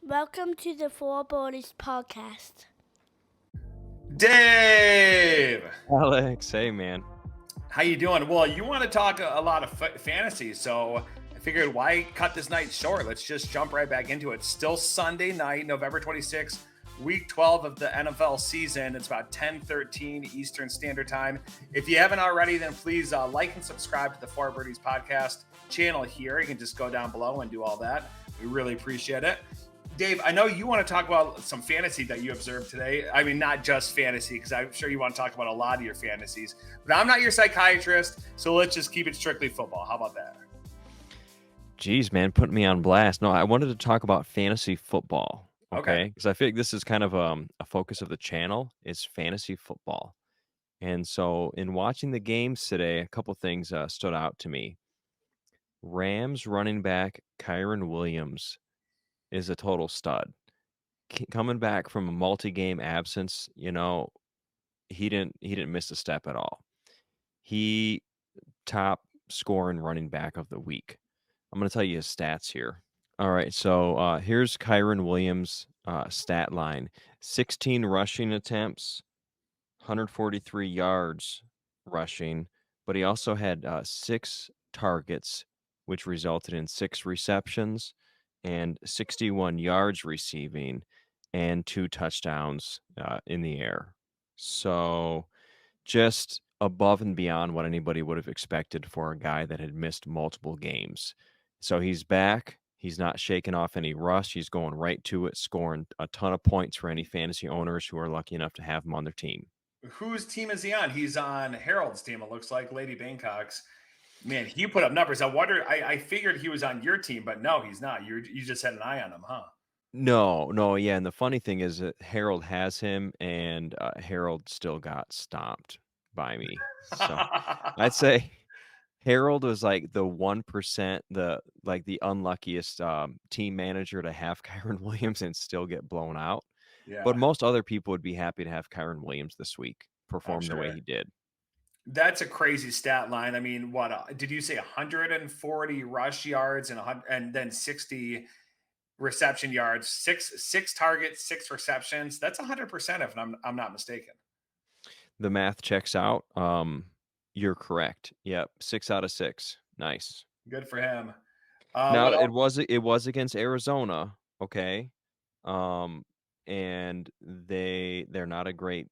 Welcome to the Four Borders podcast. Dave, Alex, hey man. how you doing? Well, you want to talk a lot of fantasy, so I figured why cut this night short? Let's just jump right back into it. Still Sunday night, November 26th, week 12 of the NFL season. It's about 10:13 Eastern Standard Time. If you haven't already, then please like and subscribe to the Four Birdies podcast channel here. You can just go down below and do all that. We really appreciate it. Dave, I know you want to talk about some fantasy that you observed today. I mean, not just fantasy, because I'm sure you want to talk about a lot of your fantasies. But I'm not your psychiatrist, so let's just keep it strictly football. How about that? Jeez, man, putting me on blast. No, I wanted to talk about fantasy football. Okay, because I feel like this is kind of a focus of the channel is fantasy football. And so, in watching the games today, a couple things stood out to me. Rams running back Kyren Williams is a total stud. Coming back from a multi-game absence, he didn't miss a step at all. He top scoring running back of the week. I'm going to tell you his stats here. All right, so here's Kyren Williams' stat line. 16 rushing attempts, 143 yards rushing, but he also had 6 targets, which resulted in 6 receptions and 61 yards receiving and 2 touchdowns in the air. So just above and beyond what anybody would have expected for a guy that had missed multiple games. So he's back. He's not shaking off any rust. He's going right to it, scoring a ton of points for any fantasy owners who are lucky enough to have him on their team. Whose team is he on? He's on Harold's team, it looks like, Lady Bangkok's. Man, he put up numbers. I figured he was on your team, but no, he's not. You just had an eye on him, huh? No, yeah. And the funny thing is that Harold has him, and Harold still got stomped by me. So I'd say Harold was like the 1%, the unluckiest team manager to have Kyren Williams and still get blown out. Yeah, But most other people would be happy to have Kyren Williams this week I'm perform the way sure. he did. That's a crazy stat line. I mean, what did you say? 140 rush yards and then 60 reception yards, six targets, 6 receptions. That's 100% if I'm not mistaken. The math checks out. You're correct. Yep, 6 out of 6. Nice. Good for him. Now What else? it was against Arizona, okay? And they're not a great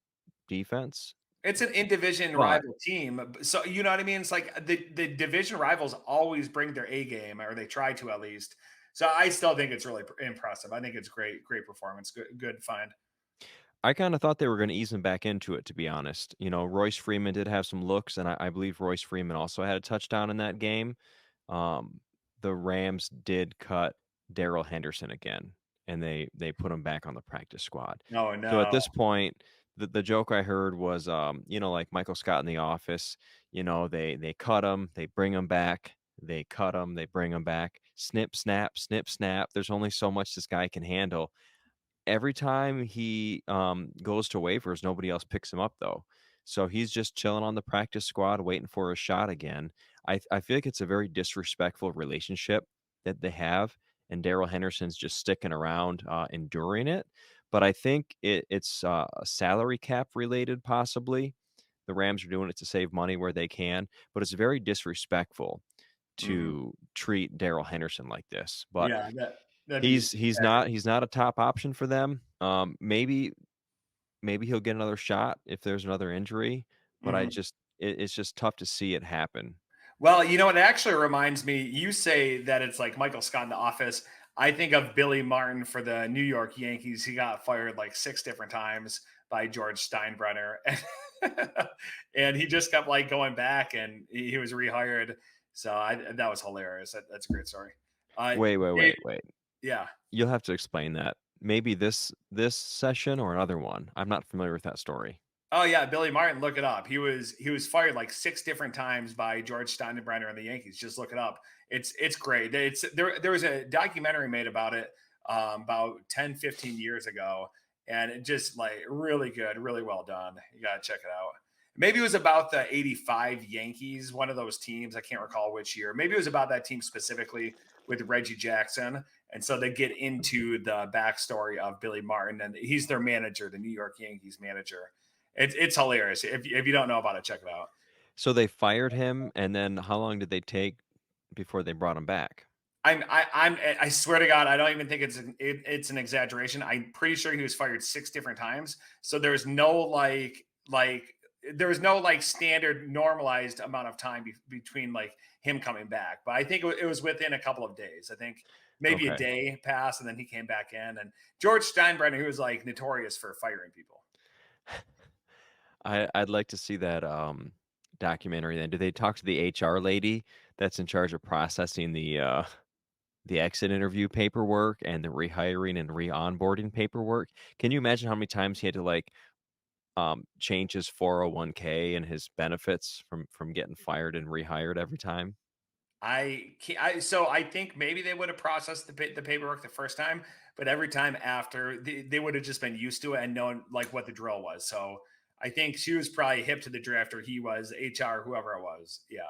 defense, It's an in-division but rival team. So you know what I mean? It's like the division rivals always bring their A game, or they try to at least. So I still think it's really impressive. I think it's great performance. Good find. I kind of thought they were going to ease him back into it, to be honest. Royce Freeman did have some looks, and I believe Royce Freeman also had a touchdown in that game. Um, the Rams did cut Darrell Henderson again, and they put him back on the practice squad. Oh So at no. this point, the joke I heard was, like Michael Scott in The Office, they cut him, they bring him back, they cut him, they bring him back, snip, snap, snip, snap. There's only so much this guy can handle. Every time he goes to waivers, nobody else picks him up though. So he's just chilling on the practice squad, waiting for a shot again. I feel like it's a very disrespectful relationship that they have, and Darrell Henderson's just sticking around, enduring it. But I think it's salary cap related, possibly. The Rams are doing it to save money where they can, but it's very disrespectful Mhm. to treat Darrell Henderson like this. But Yeah, that'd be he's not a top option for them. Maybe he'll get another shot if there's another injury, but Mhm. it's just tough to see it happen. Well, you know, it actually reminds me, you say that it's like Michael Scott in The Office. I think of Billy Martin for the New York Yankees. He got fired like 6 different times by George Steinbrenner. And he just kept like going back, and he was rehired. So that was hilarious. That's a great story. Uh, Wait, wait, it- wait, wait. yeah. You'll have to explain that. Maybe this session or another one. I'm not familiar with that story. Oh yeah, Billy Martin. Look it up. He was fired like 6 different times by George Steinbrenner and the Yankees. Just look it up. It's great. There was a documentary made about it about 10, 15 years ago, and it just like really good, really well done. You gotta check it out. Maybe it was about the '85 Yankees, one of those teams. I can't recall which year. Maybe it was about that team specifically with Reggie Jackson, And so they get into the backstory of Billy Martin, and he's their manager, the New York Yankees manager. It's hilarious. If you don't know about it, check it out. So they fired him, and then how long did they take before they brought him back? I swear to God, I don't even think it's an exaggeration. I'm pretty sure he was fired 6 different times. So there's no there was no like standard normalized amount of time between like him coming back. But I think it was within a couple of days. I think maybe a Okay. day passed and then he came back in. And George Steinbrenner, who was like notorious for firing people. I'd like to see that documentary then. Do they talk to the HR lady that's in charge of processing the exit interview paperwork and the rehiring and re-onboarding paperwork? Can you imagine how many times he had to like change his 401k and his benefits from getting fired and rehired every time? So I think maybe they would have processed the paperwork the first time, but every time after they would have just been used to it and known like what the drill was. So I think she was probably hip to the drift, or he was HR, whoever it was. Yeah,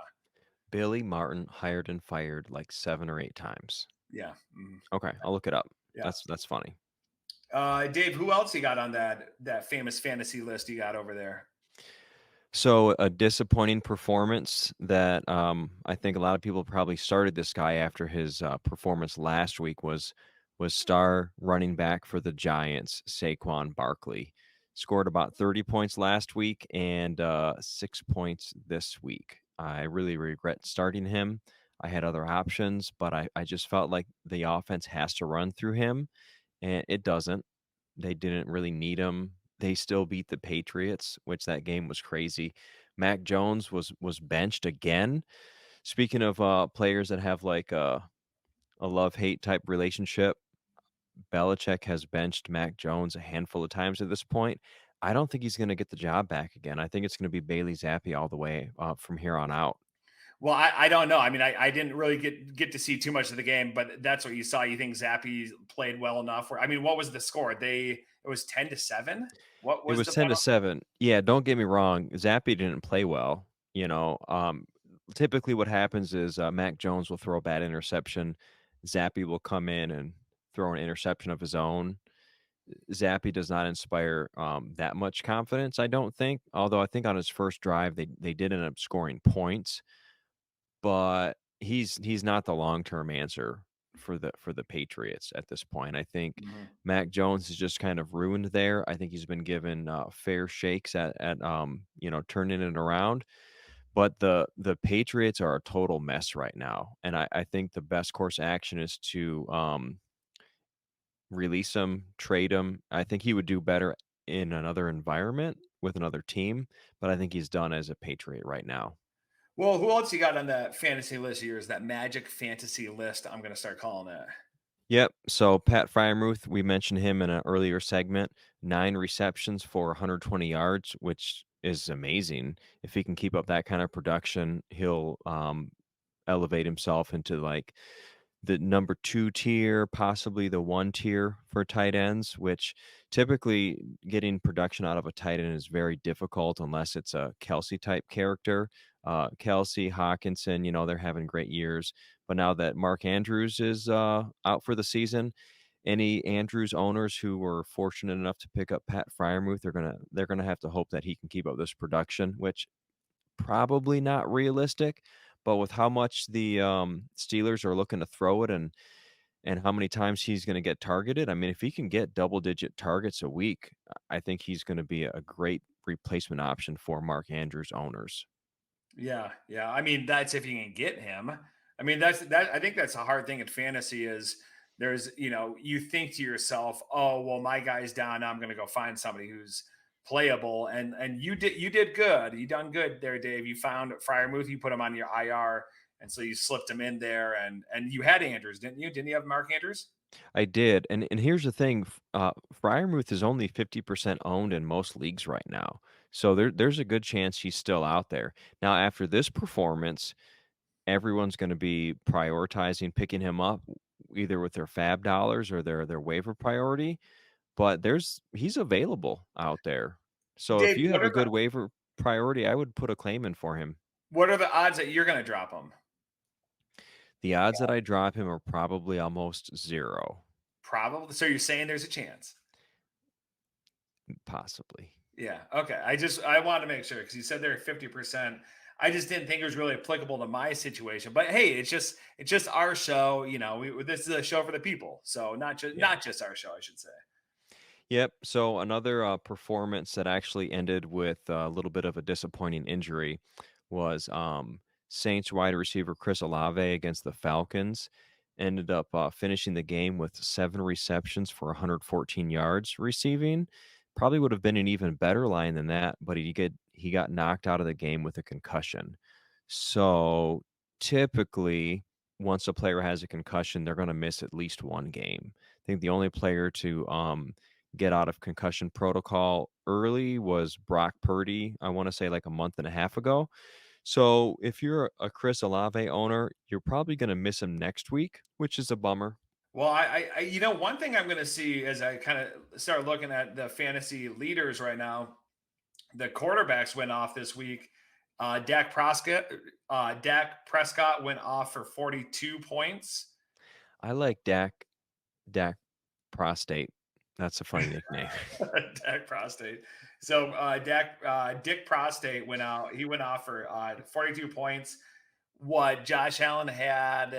Billy Martin hired and fired like 7 or 8 times. yeah, Okay, I'll look it up. yeah. That's funny. Dave, who else you got on that famous fantasy list you got over there? So a disappointing performance that I think a lot of people probably started this guy after his performance last week was star running back for the Giants, Saquon Barkley. Scored about 30 points last week and 6 points this week. I really regret starting him. I had other options, but I just felt like the offense has to run through him, and it doesn't. They didn't really need him. They still beat the Patriots, which that game was crazy. Mac Jones was benched again. Speaking of players that have like a love-hate type relationship, Belichick has benched Mac Jones a handful of times at this point. I don't think he's going to get the job back again. I think it's going to be Bailey Zappi all the way from here on out. Well, I don't know. I mean, I didn't really get to see too much of the game, but that's what you saw. You think Zappi played well enough? Where I mean, what was the score? It was 10-7. What It was was the 10 to final? 7. Yeah, don't get me wrong. Zappi didn't play well. You know, typically what happens is Mac Jones will throw a bad interception. Zappi will come in and throw an interception of his own. Zappi does not inspire that much confidence, I don't think. Although I think on his first drive they did end up scoring points, but he's not the long-term answer for the Patriots at this point. I think Mhm. Mac Jones is just kind of ruined there. I think he's been given fair shakes at turning it around. But the Patriots are a total mess right now, and I think the best course of action is to release him, trade him. I think he would do better in another environment with another team, but I think he's done as a Patriot right now. Well, who else you got on that fantasy list of yours? That magic fantasy list, I'm going to start calling it. Yep. So Pat Fryermuth, we mentioned him in an earlier segment. 9 receptions for 120 yards, which is amazing. If he can keep up that kind of production, he'll elevate himself into like the number 2 tier, possibly the 1 tier for tight ends, which typically getting production out of a tight end is very difficult unless it's a Kelsey type character. Kelsey, Hawkinson, they're having great years. But now that Mark Andrews is out for the season, any Andrews owners who were fortunate enough to pick up Pat Fryermuth, they're gonna have to hope that he can keep up this production, which probably not realistic, but with how much the, Steelers are looking to throw it and how many times he's gonna get targeted, I mean, if he can get double-digit targets a week, I think he's gonna be a great replacement option for Mark Andrews owners. Yeah, yeah. I mean, that's if you can get him. I mean, that. I think that's a hard thing in fantasy is you think to yourself, oh, well, my guy's down. Now I'm going to go find somebody who's playable, and you did good. You done good there, Dave. You found Fryermuth. You put him on your IR, and so you slipped him in there, and you had Andrews, didn't you? Didn't you have Mark Andrews? I did, and here's the thing, Freiermuth is only 50% owned in most leagues right now, so there's a good chance he's still out there. Now after this performance, everyone's gonna be prioritizing picking him up either with their fab dollars or their waiver priority, but he's available out there. So if Dave, you have a good waiver priority, I would put a claim in for him. what are the odds that you're going to drop him? The odds that I drop him are probably almost 0, Probably. So you're saying there's a chance? possibly. Yeah. Okay. I wanted to make sure because you said they're 50%. I just didn't think it was really applicable to my situation. But hey, it's just our show. This is a show for the people. So Yeah. not just our show, I should say. Yep. So another performance that actually ended with a little bit of a disappointing injury was Saints wide receiver Chris Olave against the Falcons. Ended up finishing the game with 7 receptions for 114 yards receiving. Probably would have been an even better line than that, but he got knocked out of the game with a concussion. So typically, once a player has a concussion, they're going to miss at least one game. I think the only player to get out of concussion protocol early was Brock Purdy, I want to say like a month and a half ago. So if you're a Chris Olave owner, you're probably going to miss him next week, which is a bummer. Well, one thing I'm going to see as I kind of start looking at the fantasy leaders right now, the quarterbacks went off this week. Dak Prescott went off for 42 points. I like Dak Prostate. That's a funny nickname. Dak Prostate. So Dick Prostate went out. He went off for 42 points. What Josh Allen had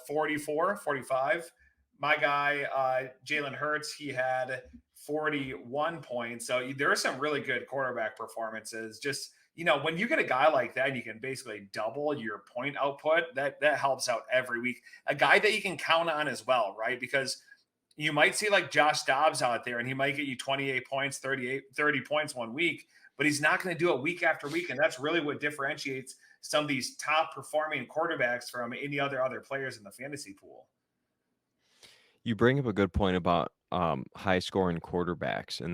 44, 45. My guy Jalen Hurts, he had 41 points. So there are some really good quarterback performances. Just when you get a guy like that, and you can basically double your point output. That helps out every week. A guy that you can count on as well, right? Because you might see like Josh Dobbs out there and he might get you 28 points, 30 points one week, but he's not going to do it week after week. And that's really what differentiates some of these top performing quarterbacks from any other players in the fantasy pool. You bring up a good point about high scoring quarterbacks, and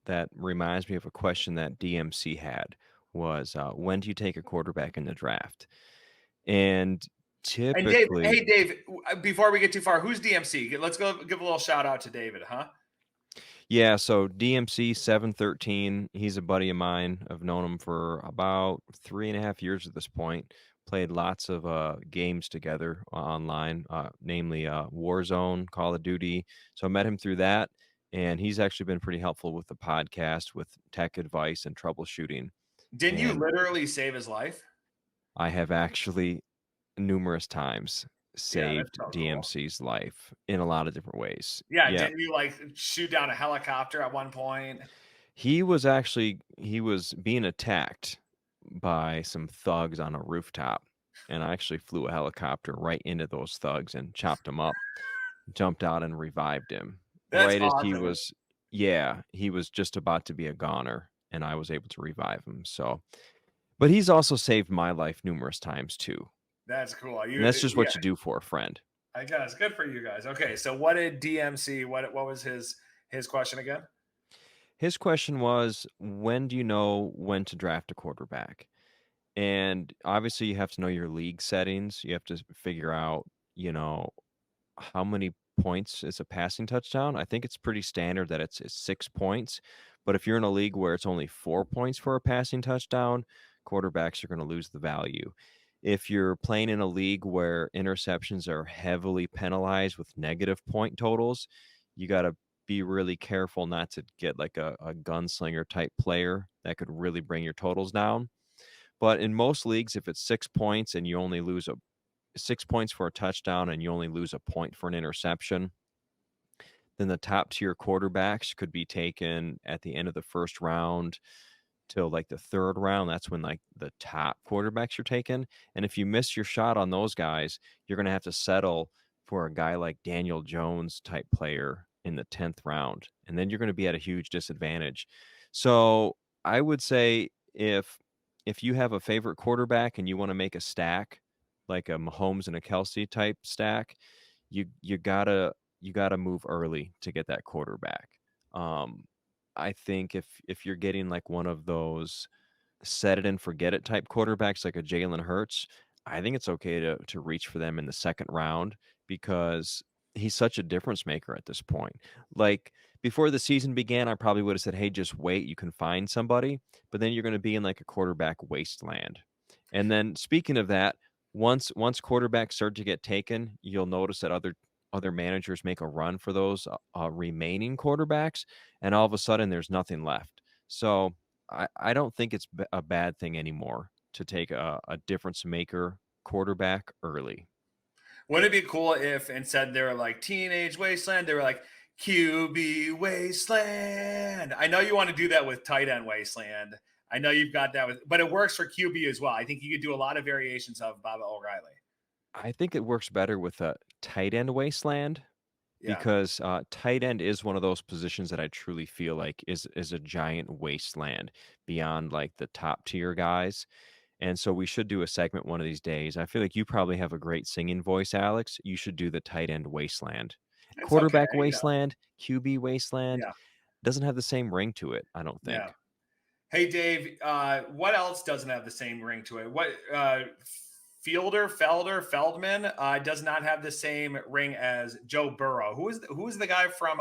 that reminds me of a question that DMC had was when do you take a quarterback in the draft? And And Dave, typically, hey Dave, before we get too far, who's DMC? Let's go give a little shout out to David, huh? yeah, so DMC 713, he's a buddy of mine. I've known him for about 3.5 years at this point. Played lots of games together online, namely Warzone, Call of Duty. So I met him through that, and he's actually been pretty helpful with the podcast, with tech advice and troubleshooting. Didn't you And literally save his life? I have actually numerous times Yeah, that's saved so cool. DMC's life in a lot of different ways. Yeah, Yeah, didn't you like shoot down a helicopter at one point? he was being attacked by some thugs on a rooftop, and I actually flew a helicopter right into those thugs and chopped them up, jumped out and revived him. That's Right as awesome. he was just about to be a goner, and I was able to revive him. So, but he's also saved my life numerous times too. That's cool. And that's just Yeah, what you do for a friend. I guess good for you guys. Okay, so what did DMC? What was his question again? His question was, when do you know when to draft a quarterback? And obviously, you have to know your league settings. You have to figure out, you know, how many points is a passing touchdown. I think it's pretty standard that it's 6 points. But if you're in a league where it's only 4 points for a passing touchdown, quarterbacks are going to lose the value. If you're playing in a league where interceptions are heavily penalized with negative point totals, you got to be really careful not to get like a gunslinger type player that could really bring your totals down. But in most leagues, if it's 6 points and you only lose a 6 points for a touchdown and you only lose a point for an interception, then the top tier quarterbacks could be taken at the end of the first round till like the third round. That's when like the top quarterbacks are taken. And if you miss your shot on those guys, you're going to have to settle for a guy like Daniel Jones type player in the 10th round. And then you're going to be at a huge disadvantage. So I would say if you have a favorite quarterback and you want to make a stack, like a Mahomes and a Kelsey type stack, you gotta move early to get that quarterback. Um, I think if you're getting like one of those set it and forget it type quarterbacks like a Jalen Hurts, I think it's okay to reach for them in the second round because he's such a difference maker at this point. Like before the season began, I probably would have said, "Hey, just wait, you can find somebody," but then you're going to be in like a quarterback wasteland. And then speaking of that, once quarterbacks start to get taken, you'll notice that other managers make a run for those remaining quarterbacks, and all of a sudden there's nothing left. So I don't think it's a bad thing anymore to take a difference maker quarterback early. Wouldn't it be cool if instead they were like Teenage Wasteland, they were like QB Wasteland? I know you want to do that with Tight End Wasteland. I know you've got that with, but it works for QB as well. I think you could do a lot of variations of Bob O'Reilly. I think it works better with a tight end wasteland Yeah. because tight end is one of those positions that I truly feel like is a giant wasteland beyond like the top tier guys. And so we should do a segment one of these days. I feel like you probably have a great singing voice, Alex. You should do the tight end wasteland. It's okay. Quarterback wasteland, QB wasteland Yeah. doesn't have the same ring to it, I don't Yeah. think. Hey, Dave, what else doesn't have the same ring to it? What Feldman does not have the same ring as Joe Burrow? Who is the guy from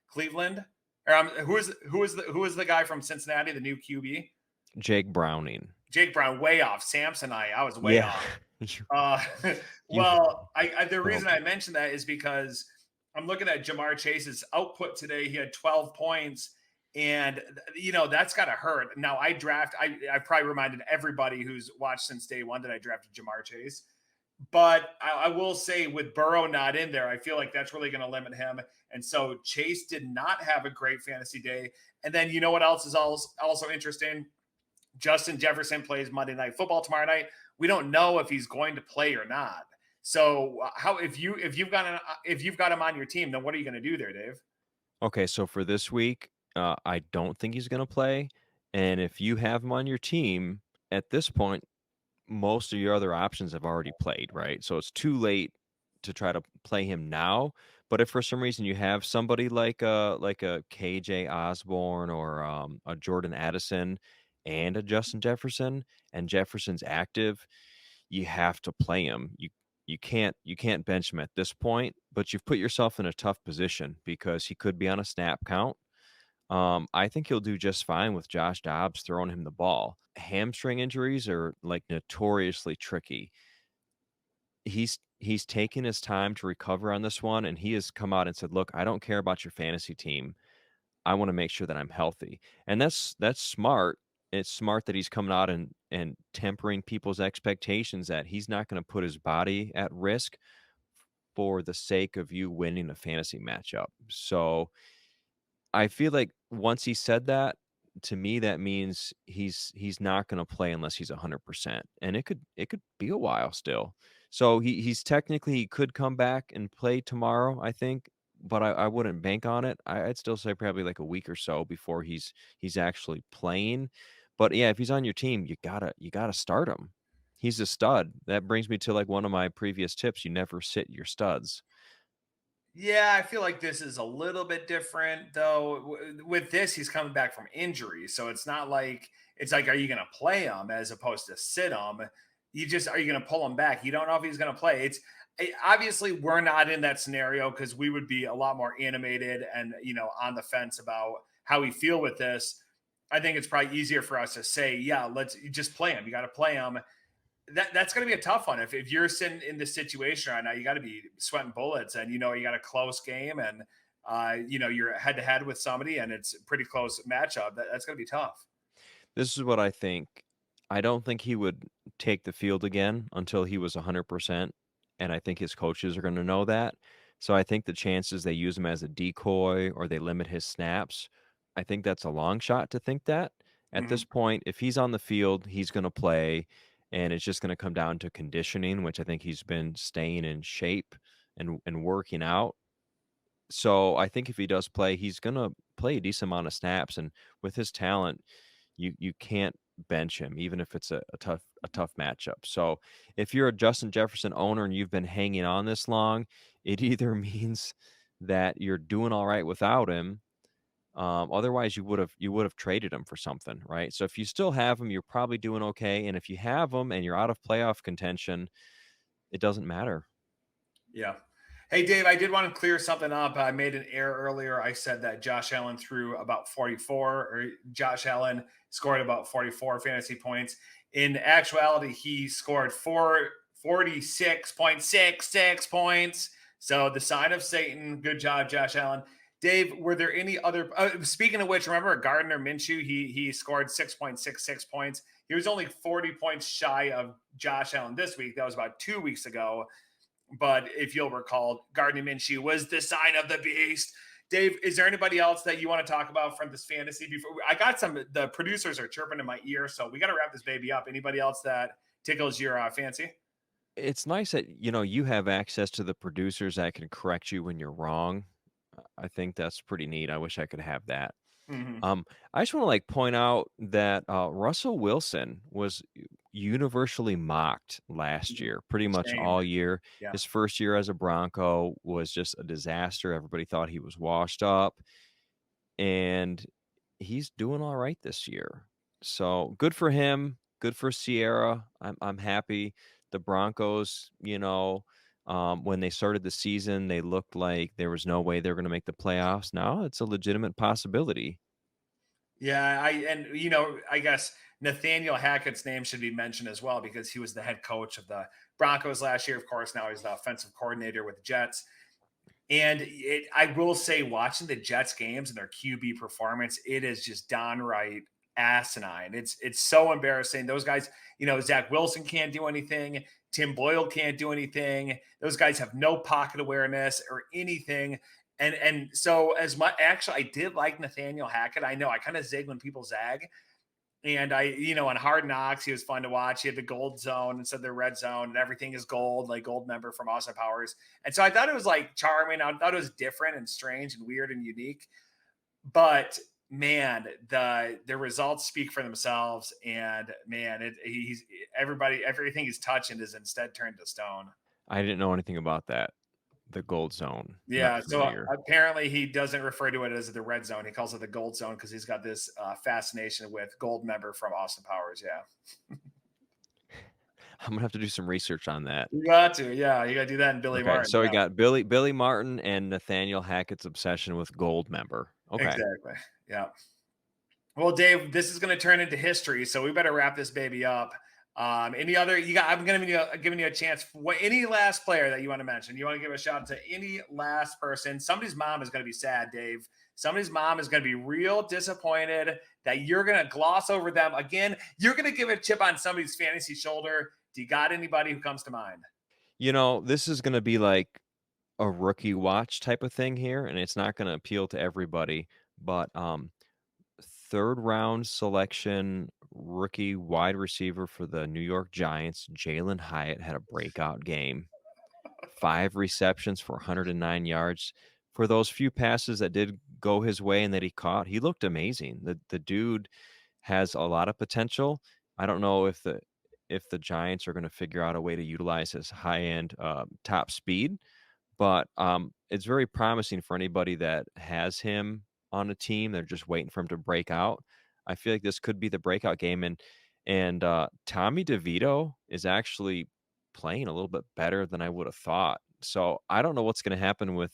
Cleveland? Or who is the guy from Cincinnati, the new QB? Jake Browning. Jake Brown, way off. Samsonite, I was way Yeah. off. you, Uh, you well, the well, reason I mentioned that is because I'm looking at Jamar Chase's output today. He had 12 points, and that's got to hurt. Now I probably reminded everybody who's watched since day one that I drafted Jamar Chase, but I will say with Burrow not in there, I feel like that's really going to limit him. And so Chase did not have a great fantasy day. And then you know what else is also interesting? Justin Jefferson plays Monday Night Football tomorrow night. We don't know if he's going to play or not. So how if you've got him on your team, then what are you going to do there, Dave? okay, so for this week, I don't think he's gonna play. And if you have him on your team, at this point, most of your other options have already played, right? So it's too late to try to play him now. But if for some reason you have somebody like a KJ Osborne or a Jordan Addison and a Justin Jefferson, and Jefferson's active, you have to play him. You can't bench him at this point, but you've put yourself in a tough position because he could be on a snap count. I think he'll do just fine with Josh Dobbs throwing him the ball. Hamstring injuries are like notoriously tricky. He's taken his time to recover on this one, and he has come out and said, "Look, I don't care about your fantasy team. I want to make sure that I'm healthy." And that's smart. It's smart that he's coming out and tempering people's expectations that he's not going to put his body at risk for the sake of you winning a fantasy matchup. So I feel like once he said that, to me, that means he's not gonna play unless he's 100%, and it could be a while still. So he's technically he could come back and play tomorrow, I think, but I wouldn't bank on it. I'd still say probably like a week or so before he's actually playing. But yeah, if he's on your team, you gotta start him. He's a stud. That brings me to like one of my previous tips. You never sit your studs. Yeah, I feel like this is a little bit different though. With this, he's coming back from injury, so it's like, are you going to play him as opposed to sit him? Are you going to pull him back? You don't know if he's going to play. Obviously we're not in that scenario because we would be a lot more animated and on the fence about how we feel with this. I think it's probably easier for us to say, yeah, let's just play him. You got to play him. That's going to be a tough one. If you're sitting in this situation right now, you got to be sweating bullets, and you got a close game, and you're head to head with somebody, and it's a pretty close matchup. That's going to be tough. This is what I think. I don't think he would take the field again until he was 100%, and I think his coaches are gonna know that. So I think the chances they use him as a decoy or they limit his snaps, I think that's a long shot to think that. At this Hmm. point, if he's on the field, he's gonna play, and it's just gonna come down to conditioning, which I think he's been staying in shape and working out. So I think if he does play, he's gonna play a decent amount of snaps, and with his talent, you can't bench him, even if it's a tough matchup. So if you're a Justin Jefferson owner and you've been hanging on this long, it either means that you're doing all right without him. Otherwise, you would have traded him for something, right? So if you still have him, you're probably doing okay. And if you have him and you're out of playoff contention, it doesn't matter. Yeah. Hey, Dave, I did want to clear something up. I made an error earlier. I said that Josh Allen threw about 44, or Josh Allen scored about 44 fantasy points. In actuality, he scored 46.66 points. So the sign of Satan. Good job, Josh Allen. Dave, were there any other? Speaking of which, remember Gardner Minshew? He scored 6.66 points. He was only 40 points shy of Josh Allen this week. That was about 2 weeks ago. But if you'll recall, Gardner Minshew was the sign of the beast. Dave, is there anybody else that you want to talk about from this fantasy? Before I got the producers are chirping in my ear, so we got to wrap this baby up. Anybody else that tickles your fancy? It's nice that, you have access to the producers that can correct you when you're wrong. I think that's pretty neat. I wish I could have that. Mm-hmm. Um, I just want to point out that Russell Wilson was universally mocked last year, pretty much Shame. all year. Yeah. His first year as a Bronco was just a disaster. Everybody thought he was washed up, and he's doing all right this year. So good for him. Good for Sierra. I'm happy. The Broncos, when they started the season, they looked like there was no way they were going to make the playoffs. Now it's a legitimate possibility. Yeah, I guess Nathaniel Hackett's name should be mentioned as well because he was the head coach of the Broncos last year. Of course, now he's the offensive coordinator with the Jets. And I will say, watching the Jets games and their QB performance, it is just downright asinine. It's so embarrassing. Those guys, Zach Wilson can't do anything. Tim Boyle can't do anything. Those guys have no pocket awareness or anything. And so as much actually, I did like Nathaniel Hackett. I know I kind of zig when people zag. And on Hard Knocks, he was fun to watch. He had the gold zone instead of the red zone, and everything is gold, like gold member from Austin Powers. And so I thought it was like charming. I thought it was different and strange and weird and unique. But man, the results speak for themselves. And man, everything he's touching is instead turned to stone. I didn't know anything about that. The gold zone. Yeah, Not so familiar. apparently he doesn't refer to it as the red zone. He calls it the gold zone because he's got this fascination with gold member from Austin Powers. Yeah. I'm gonna have to do some research on that. You got to. Yeah, you got to do that in Billy Okay, Martin. so we Yeah, got Billy Martin and Nathaniel Hackett's obsession with gold member. Okay. exactly. Yeah. Well, Dave, this is going to turn into history, so we better wrap this baby up. Any other you got? I'm going to be giving you a chance. Any last player that you want to mention? You want to give a shout out to any last person? Somebody's mom is going to be sad, Dave. Somebody's mom is going to be real disappointed that you're going to gloss over them again. You're going to give a chip on somebody's fantasy shoulder. Do you got anybody who comes to mind? This is gonna be like a rookie watch type of thing here, and it's not gonna appeal to everybody, but third round selection rookie wide receiver for the New York Giants, Jalen Hyatt had a breakout game. 5 receptions for 109 yards. For those few passes that did go his way and that he caught, he looked amazing. The dude has a lot of potential. I don't know if the Giants are going to figure out a way to utilize his high end top speed, but it's very promising for anybody that has him on a team. They're just waiting for him to break out. I feel like this could be the breakout game, and Tommy DeVito is actually playing a little bit better than I would have thought. So I don't know what's going to happen with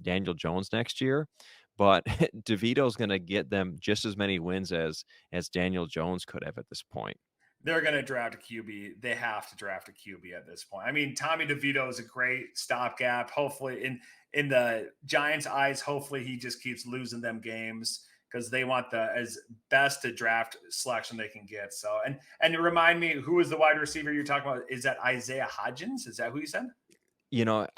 Daniel Jones next year, but DeVito's going to get them just as many wins as Daniel Jones could have at this point. They're going to draft a QB. They have to draft a QB at this point. I mean, Tommy DeVito is a great stopgap. Hopefully, in the Giants' eyes, hopefully he just keeps losing them games because they want the as best to draft selection they can get. So, and remind me, who is the wide receiver you're talking about? Is that Isaiah Hodgins? Is that who you said?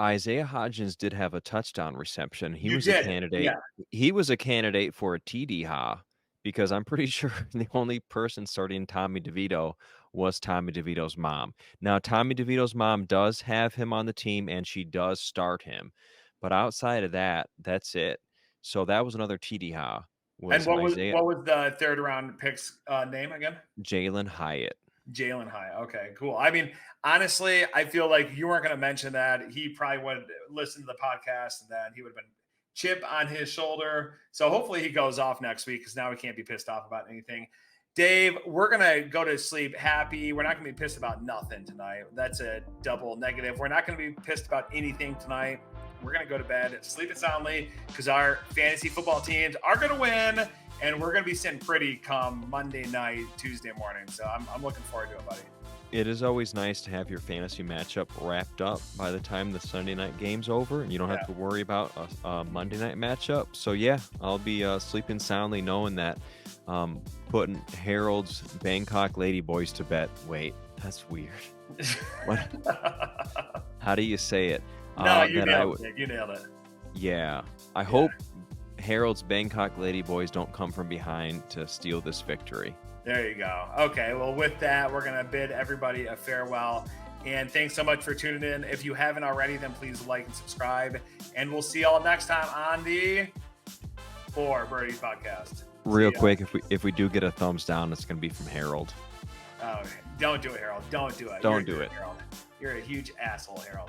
Isaiah Hodgins did have a touchdown reception. He You was a did. candidate. Yeah. He was a candidate for a TD Ha because I'm pretty sure the only person starting Tommy DeVito was Tommy DeVito's mom. Now, Tommy DeVito's mom does have him on the team and she does start him. But outside of that, that's it. So that was another TD Ha And was Isaiah what was the third round pick's name again? Jalen Hyatt. Jalen High. Okay, cool. I mean, honestly, I feel like you weren't going to mention that. He probably would listen to the podcast and then he would have been chip on his shoulder. So hopefully he goes off next week because now we can't be pissed off about anything. Dave, we're going to go to sleep happy. We're not going to be pissed about nothing tonight. That's a double negative. We're not going to be pissed about anything tonight. We're going to go to bed, sleep it soundly because our fantasy football teams are going to win. And we're going to be sitting pretty come Monday night, Tuesday morning. So I'm looking forward to it, buddy. It is always nice to have your fantasy matchup wrapped up by the time the Sunday night game's over, and you don't Yeah. have to worry about a Monday night matchup. So yeah, I'll be sleeping soundly knowing that. Putting Harold's Bangkok Ladyboys to bed. Wait, that's weird. What? How do you say it? No, you That I nailed would. it. You nailed it. Yeah, I hope Harold's Bangkok Ladyboys don't come from behind to steal this victory. There you go. Okay, well, with that, we're going to bid everybody a farewell. And thanks so much for tuning in. If you haven't already, then please like and subscribe. And we'll see y'all next time on the Four Birdies podcast. Real quick, if we do get a thumbs down, it's going to be from Harold. Oh, don't do it, Harold. Don't do it. Don't do it. Harold. You're a huge asshole, Harold.